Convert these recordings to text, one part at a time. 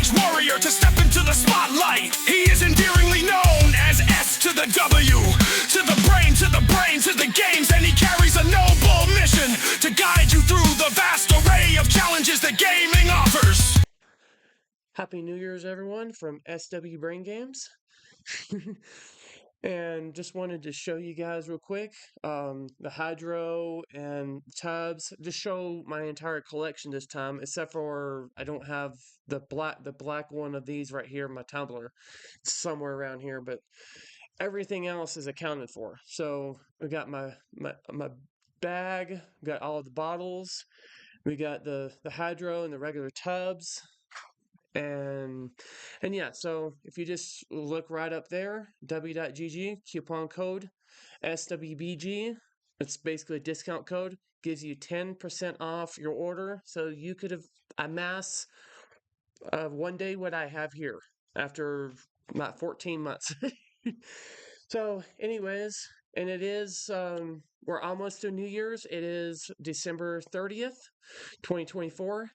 stage warrior to step into the spotlight. He is endearingly known as S to the W, to the brain, to the brain, to the games, and he carries a noble mission to guide you through the vast array of challenges that gaming offers. Happy New Year's, everyone, from SWBrainGames. And just wanted to show you guys real quick the hydro and tubs. Just show my entire collection this time, except for I don't have the black one of these right here in my tumbler. It's somewhere around here, but everything else is accounted for. So we got my bag, we got all of the bottles, we got the hydro and the regular tubs. And yeah, so if you just look right up there, w.gg, coupon code SWBG, it's basically a discount code, gives you 10% off your order. So you could have amassed one day what I have here after about 14 months. So anyways, and it is, we're almost to New Year's. It is December 30th, 2024.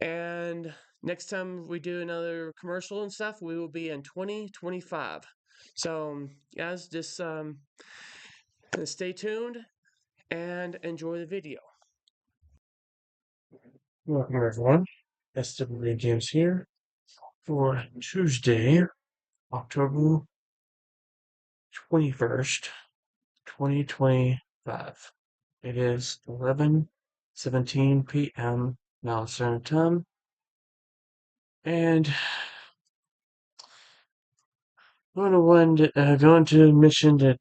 And next time we do another commercial and stuff, we will be in 2025. So, guys, just stay tuned and enjoy the video. Welcome, everyone. SWBrainGames here for Tuesday, October 21st, 2025. It is 11:17 p.m. Mountain Standard Time. And going to a mission that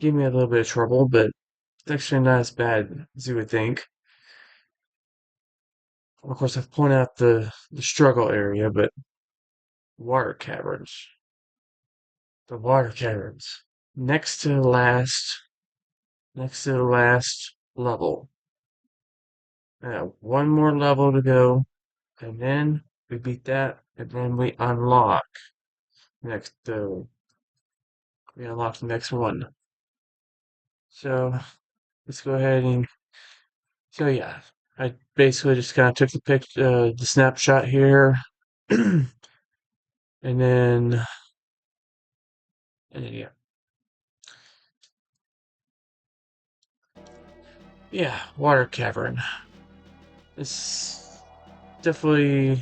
gave me a little bit of trouble, but it's actually not as bad as you would think. Of course, I've pointed out the struggle area, but water caverns. The water caverns. Next to the last level. One more level to go, and then we beat that, and then we unlock we unlock the next one. So let's go ahead and so yeah, I basically just kind of took the snapshot here, and then yeah, water cavern. It's definitely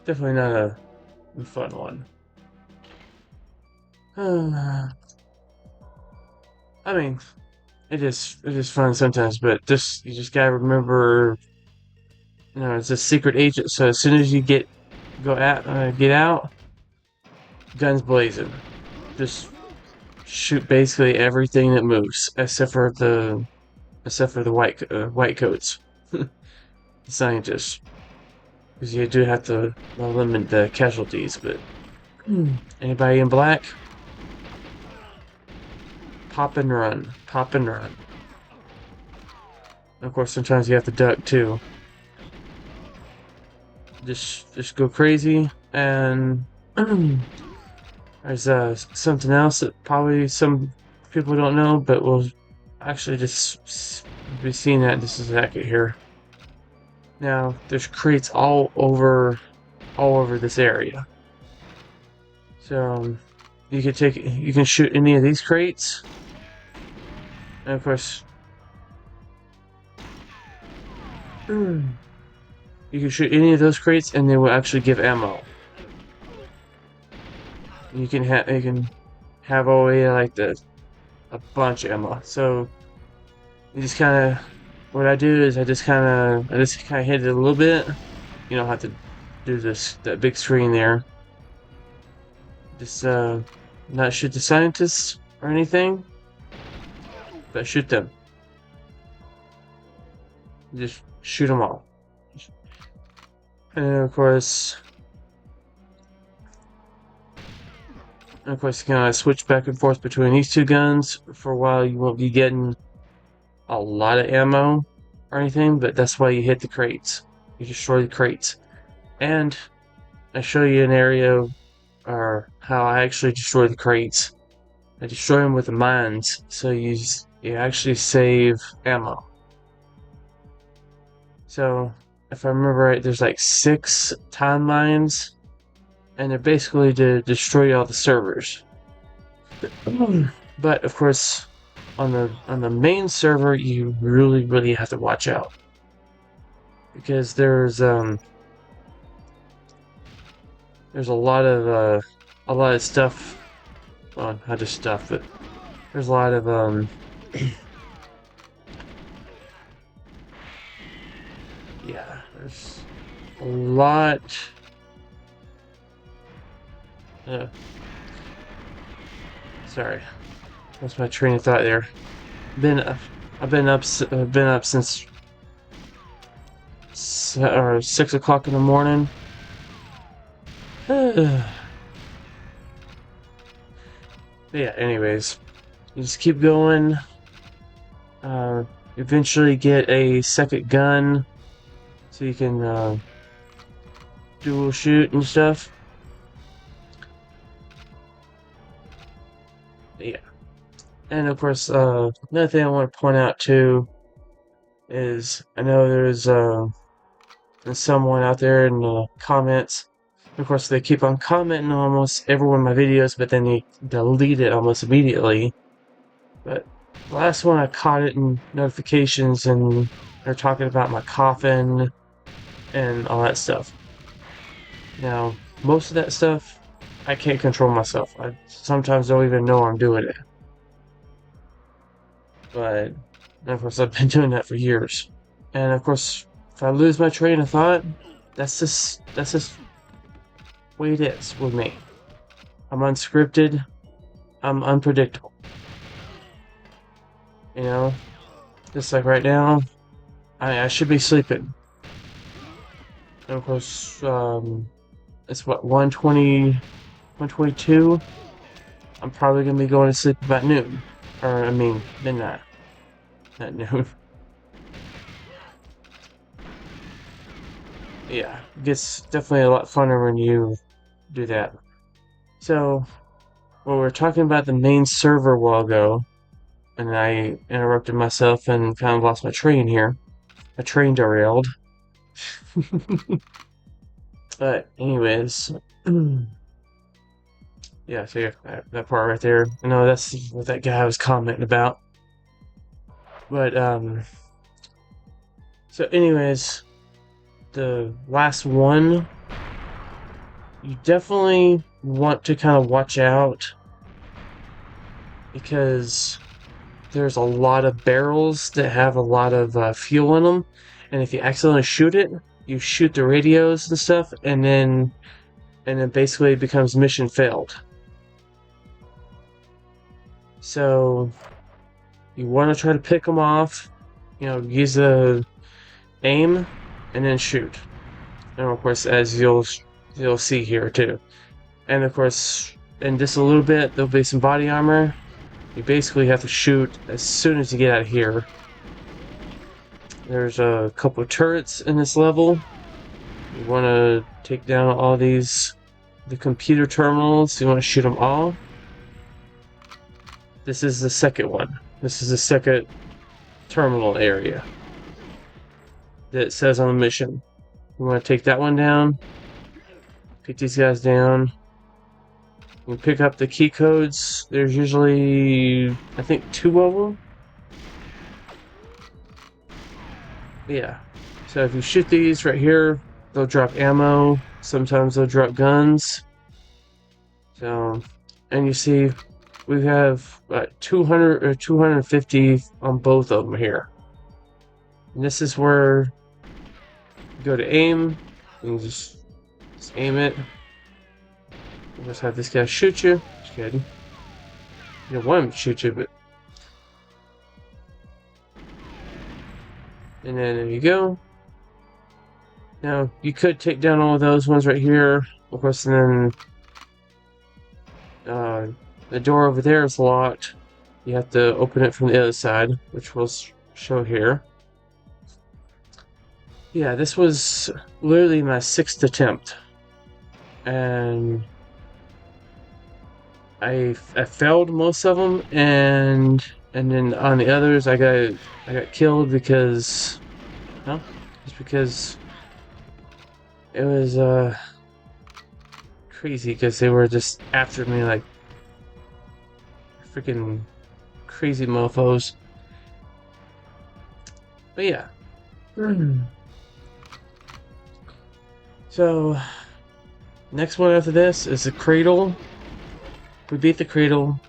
not a fun one. I mean, it is fun sometimes, but you just gotta remember, it's a secret agent. So as soon as you get out, guns blazing, just shoot basically everything that moves, except for the white coats, the scientists, because you do have to limit the casualties. But anybody in black? Pop and run. Pop and run. Of course, sometimes you have to duck too. Just go crazy. And there's something else that probably some people don't know, but we'll actually just be seeing that this is accurate here. Now, there's crates all over this area. So you can shoot any of these crates. And of course, you can shoot any of those crates, and they will actually give ammo. You can have all the way like a bunch of ammo. So you just kind of, what I do is I just kind of hit it a little bit. You don't have to do that big screen there. Just not shoot the scientists or anything, but shoot them. Just shoot them all. And of course, you can switch back and forth between these two guns. For a while, you won't be getting a lot of ammo or anything, but that's why you hit the crates. You destroy the crates. And I show you an area or how I actually destroy the crates. I destroy them with the mines, so you actually save ammo. So if I remember right, there's like 6 timelines, and they're basically to destroy all the servers. But of course, on the main server, you really have to watch out, because there's a lot of stuff. Well, not just stuff, but there's a lot of yeah, there's a lot. Sorry, that's my train of thought there. I've been up since 6 o'clock in the morning. But yeah, anyways, you just keep going. Eventually get a second gun so you can dual shoot and stuff. Yeah. And of course, another thing I want to point out too is I know there's someone out there in the comments. Of course, they keep on commenting on almost every one of my videos, but then they delete it almost immediately. But the last one, I caught it in notifications, and they're talking about my coffin and all that stuff. Now, most of that stuff, I can't control myself. I sometimes don't even know I'm doing it. But, of course, I've been doing that for years. And, of course, if I lose my train of thought, that's just the way it is with me. I'm unscripted. I'm unpredictable. You know? Just like right now, I should be sleeping. And, of course, it's what, 122? I'm probably going to be going to sleep about noon. Or, I mean, midnight. Not noon. Yeah, it gets definitely a lot funner when you do that. So, well, we were talking about the main server a while ago, and I interrupted myself and kind of lost my train here. My train derailed. But anyways, yeah, so yeah, that part right there. I know that's what that guy was commenting about. But so anyways, the last one, you definitely want to kind of watch out, because there's a lot of barrels that have a lot of fuel in them, and if you accidentally shoot it, you shoot the radios and stuff, and then basically it becomes mission failed. So you want to try to pick them off, you know, use the aim and then shoot. And of course, as you'll see here too. And of course, in just a little bit, there'll be some body armor. You basically have to shoot as soon as you get out of here. There's a couple of turrets in this level. You want to take down all the computer terminals. You want to shoot them all. This is the second one. This is the second terminal area that it says on the mission. You want to take that one down. Pick these guys down. You pick up the key codes. There's usually, I think, 2 of them. Yeah. So if you shoot these right here, they'll drop ammo. Sometimes they'll drop guns. So, and you see, we have 200 or 250 on both of them here. And this is where you go to aim, and you just aim it. We'll just have this guy shoot you. Just kidding. You don't want him to shoot you, but. And then there you go. Now, you could take down all of those ones right here. Of course, and then the door over there is locked. You have to open it from the other side, which we'll show here. Yeah, this was literally my 6th attempt. And I failed most of them, and then on the others I got killed because, well, just because it was crazy because they were just after me like freaking crazy mofos. But yeah. So next one after this is the cradle. We beat the cradle.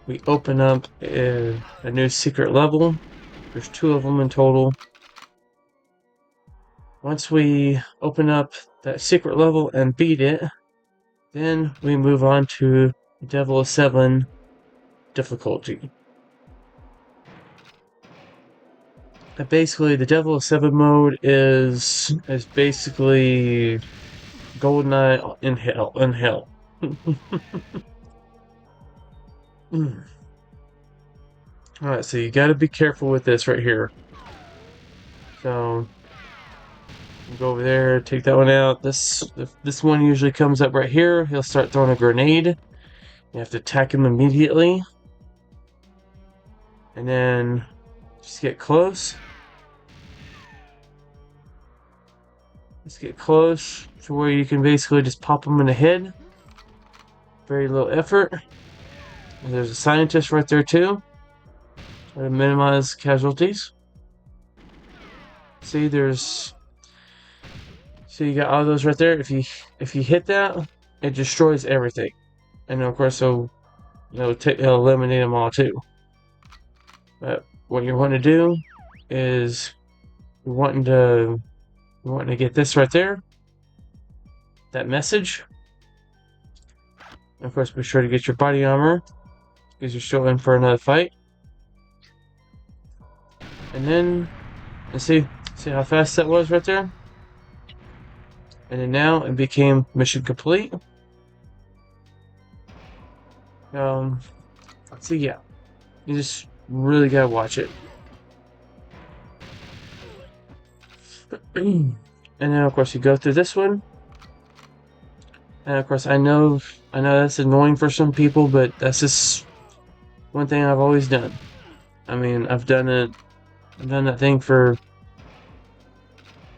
We open up a new secret level. There's 2 of them in total. Once we open up that secret level and beat it, then we move on to Devil 7 difficulty. And basically, the Devil 7 mode is basically GoldenEye in hell. Alright, so you gotta be careful with this right here. So go over there, take that one out. This one usually comes up right here. He'll start throwing a grenade. You have to attack him immediately. And then just get close. Let's get close to where you can basically just pop him in the head. Very little effort. And there's a scientist right there too. Try to minimize casualties. See, you got all those right there. If you hit that, it destroys everything. And of course, so it'll eliminate them all too. But what you want to do is you're wanting to get this right there, that message. And of course, be sure to get your body armor because you're still in for another fight. And then, see how fast that was right there. And then now it became mission complete. So yeah, you just really gotta watch it. And then of course you go through this one. And of course I know that's annoying for some people, but that's just one thing I've always done. I mean, I've done that thing for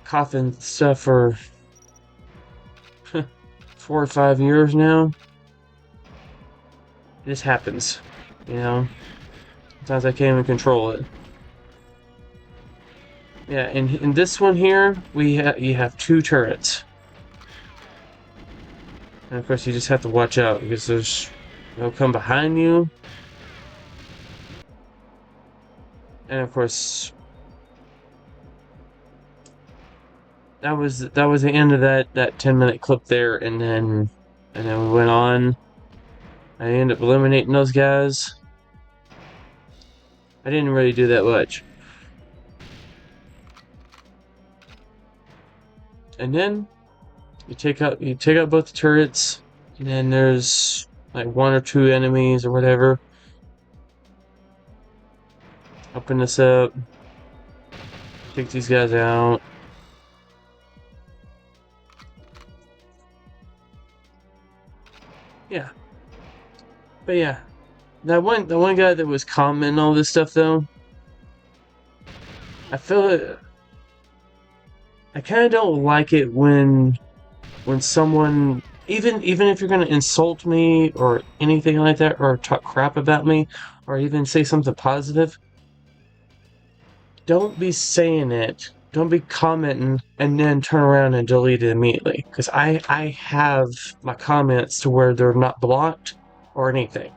coffin stuff for 4 or 5 years now. It just happens, you know. Sometimes I can't even control it. Yeah, in this one here, you have 2 turrets. And of course you just have to watch out because they'll come behind you. And of course that was the end of that 10-minute clip there, and then we went on. I ended up eliminating those guys. I didn't really do that much. And then you take out both the turrets, and then there's like 1 or 2 enemies or whatever. Open this up. Take these guys out. Yeah. But yeah. The one guy that was commenting all this stuff though, I feel it. I kind of don't like it when someone, even if you're gonna insult me or anything like that, or talk crap about me, or even say something positive, don't be saying it. Don't be commenting and then turn around and delete it immediately. Because I have my comments to where they're not blocked or anything,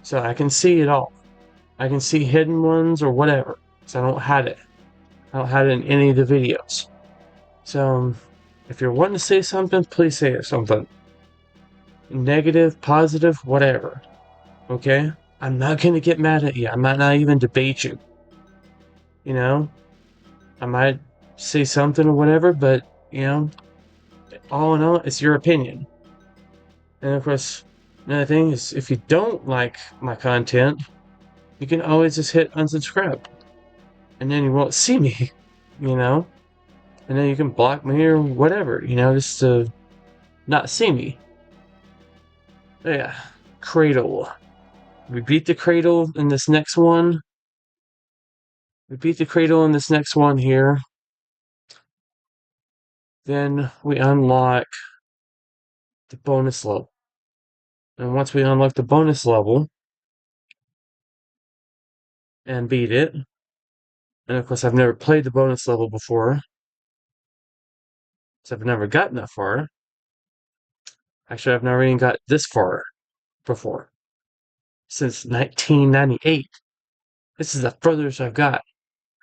so I can see it all. I can see hidden ones or whatever. So I don't hide it. I don't hide it in any of the videos. So if you're wanting to say something, please say something. Negative, positive, whatever. Okay? I'm not gonna get mad at you. I might not even debate you. You know? I might say something or whatever, but, all in all, it's your opinion. And of course, another thing is, if you don't like my content, you can always just hit unsubscribe. And then you won't see me, you know? And then you can block me or whatever, just to not see me. But yeah, Cradle. We beat the Cradle in this next one. We beat the Cradle in this next one here. Then we unlock the bonus level. And once we unlock the bonus level and beat it, and of course I've never played the bonus level before, so I've never gotten that far. Actually, I've never even got this far before. Since 1998. This is the furthest I've got.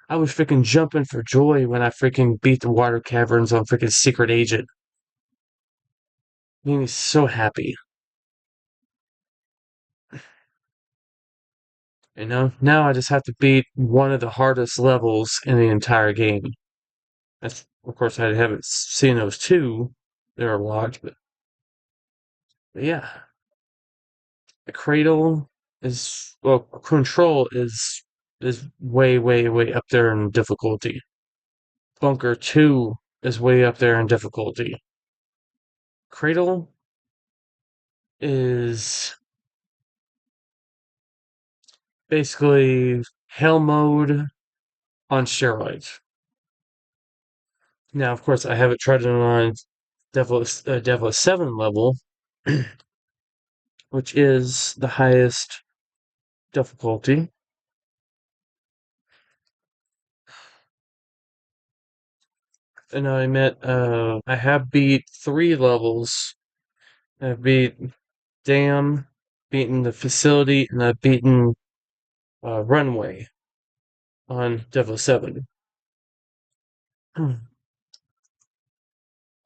I was freaking jumping for joy when I freaking beat the water caverns on freaking Secret Agent. Made me so happy. You know, now I just have to beat one of the hardest levels in the entire game. That's, of course, I haven't seen those two. They're locked, but yeah. The Cradle is, well, Control is way, way, way up there in difficulty. Bunker 2 is way up there in difficulty. Cradle is basically hell mode on steroids. Now, of course, I haven't tried it on Devil 7 level, which is the highest difficulty. And I have beat 3 levels. I've beat Dam, beaten the facility, and I've beaten Runway on Devil 7.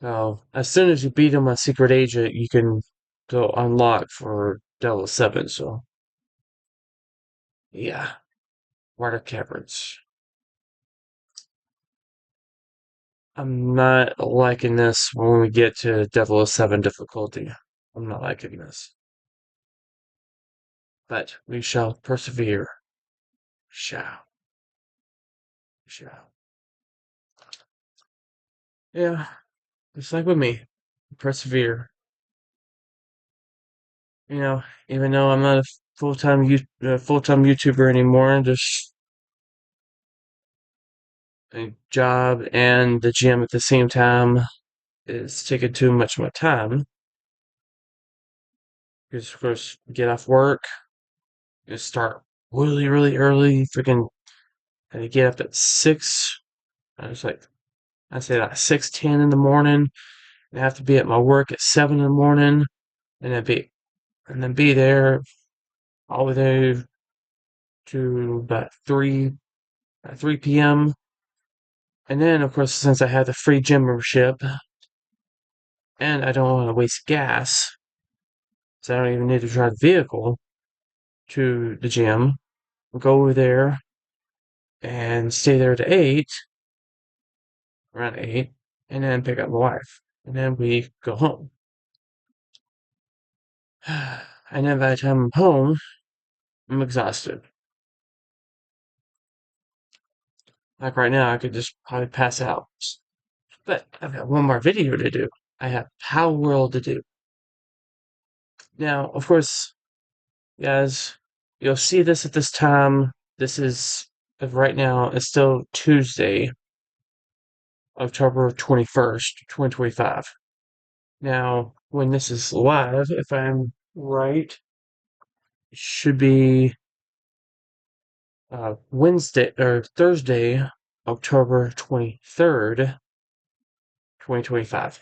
Now, as soon as you beat him on Secret Agent, you can go unlock for Devil 7, so yeah. Water Caverns. I'm not liking this when we get to Devil 7 difficulty. I'm not liking this. But we shall persevere. Shall. Shall. Yeah, just like with me. Persevere. You know, even though I'm not a full-time YouTuber anymore, just a job and the gym at the same time is taking too much of my time. Because of course, get off work, you start really, really early. Freaking, I get up at 6. I was like, I say like 6:10 in the morning. And I have to be at my work at 7 in the morning, and then be there all the way to about 3 p.m. And then, of course, since I have the free gym membership, and I don't want to waste gas, so I don't even need to drive the vehicle to the gym. I'll go over there and stay there to 8, around 8, and then pick up my wife. And then we go home. And then by the time I'm home, I'm exhausted. Like right now, I could just probably pass out. But I've got one more video to do. I have Power World to do. Now, of course, guys, you'll see this at this time. This is, right now, it's still Tuesday, October 21st, 2025. Now, when this is live, if I'm right, it should be Wednesday or Thursday, October 23rd, 2025.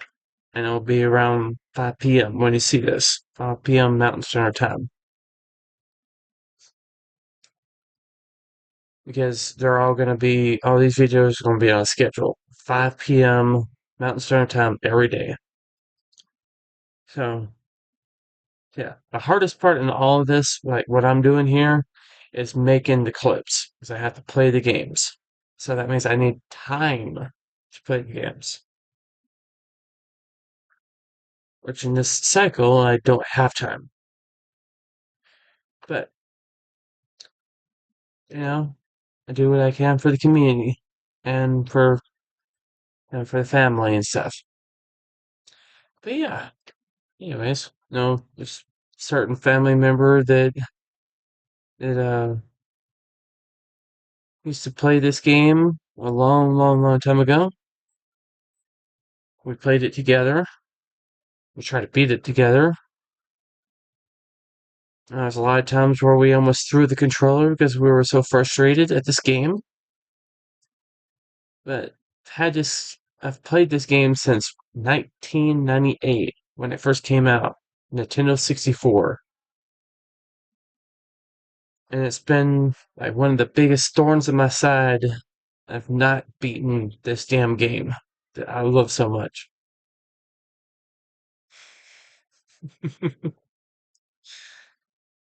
And it'll be around 5 p.m. when you see this. 5 p.m. Mountain Standard Time. Because all these videos are going to be on a schedule. 5 p.m. Mountain Standard Time every day. So, yeah. The hardest part in all of this, like what I'm doing here, is making the clips. Because I have to play the games. So that means I need time to play the games. Which in this cycle, I don't have time. But, I do what I can for the community and for the family and stuff. But yeah, anyways, there's a certain family member that used to play this game a long, long, long time ago. We played it together. We tried to beat it together. There's a lot of times where we almost threw the controller because we were so frustrated at this game. But I've played this game since 1998 when it first came out, Nintendo 64. And it's been like one of the biggest thorns in my side of not beaten this damn game that I love so much.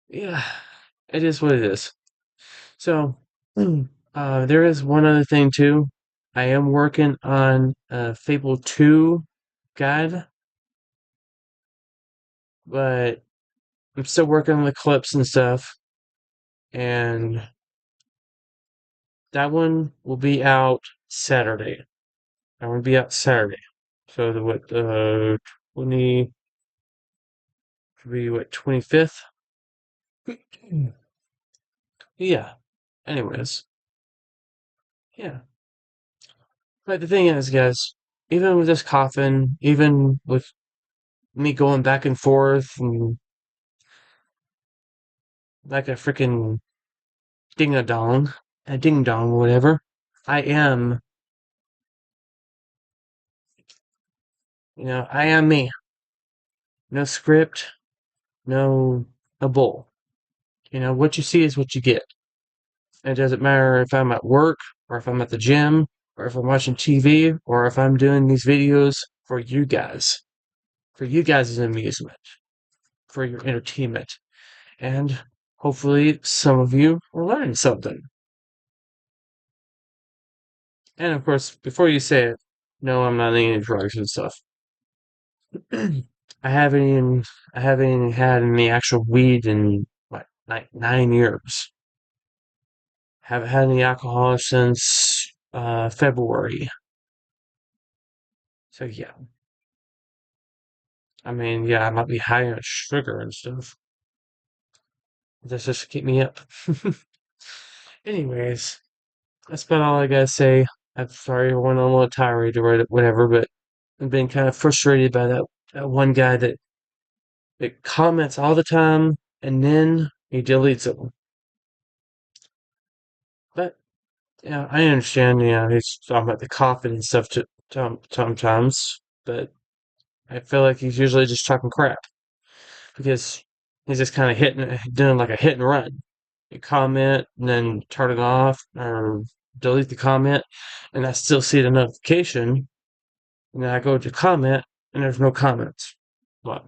Yeah, it is what it is. So, there is one other thing too. I am working on a Fable 2 guide, but I'm still working on the clips and stuff. And that one will be out Saturday. That one will be out Saturday. So the what 20 should be what 25th? Yeah. Anyways, yeah. But the thing is, guys, even with this coffin, even with me going back and forth and like a freaking a ding dong, whatever, I am, I am me. No script, no a bull. What you see is what you get. It doesn't matter if I'm at work or if I'm at the gym or if I'm watching TV or if I'm doing these videos for you guys' amusement, for your entertainment. And hopefully some of you are learning something. And of course, before you say it, no, I'm not eating drugs and stuff. I haven't even I haven't even had any actual weed in what, like 9 years. Haven't had any alcohol since February. So yeah. I mean, yeah, I might be high on sugar and stuff. That's just to keep me up. Anyways, that's about all I gotta say. I'm sorry I went on a little tirade or whatever, but I've been kind of frustrated by that one guy that comments all the time and then he deletes them. But yeah, I understand. He's talking about the coffin and stuff sometimes, but I feel like he's usually just talking crap because he's just kind of doing like a hit and run. You comment and then turn it off or delete the comment, and I still see the notification, and then I go to comment and there's no comments. But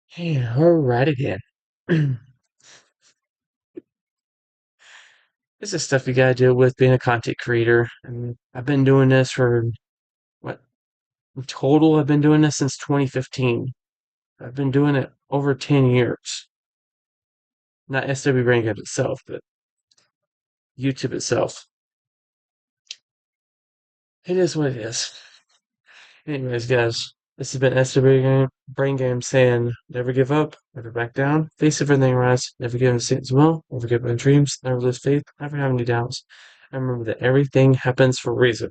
hey, all right again. This is stuff you gotta deal with being a content creator. And I've been doing this for what in total, I've been doing this since 2015. I've been doing it over 10 years. Not SWBrainGames itself, but YouTube itself. It is what it is. Anyways, guys, this has been SWBrainGames saying, never give up, never back down, face everything rise, never give in to Satan's will, never give up on dreams, never lose faith, never have any doubts. And remember that everything happens for a reason.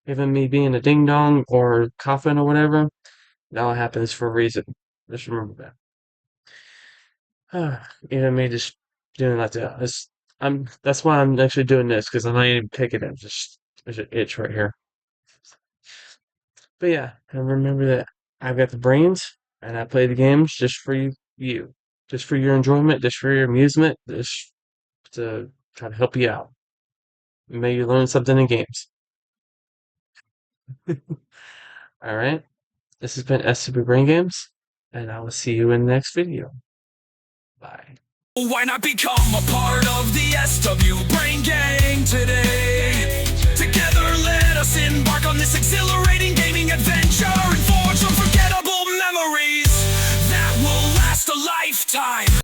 Even me being a ding dong or coffin or whatever, it all happens for a reason. Just remember that. Even me just doing like that. That's why I'm actually doing this, because I'm not even picking it. Just there's an itch right here. But yeah, and remember that I've got the brains and I play the games just for you. Just for your enjoyment, just for your amusement, just to try to help you out. May you learn something in games. All right. This has been SCP Brain Games, and I will see you in the next video. Bye. Why not become a part of the SW Brain Gang today?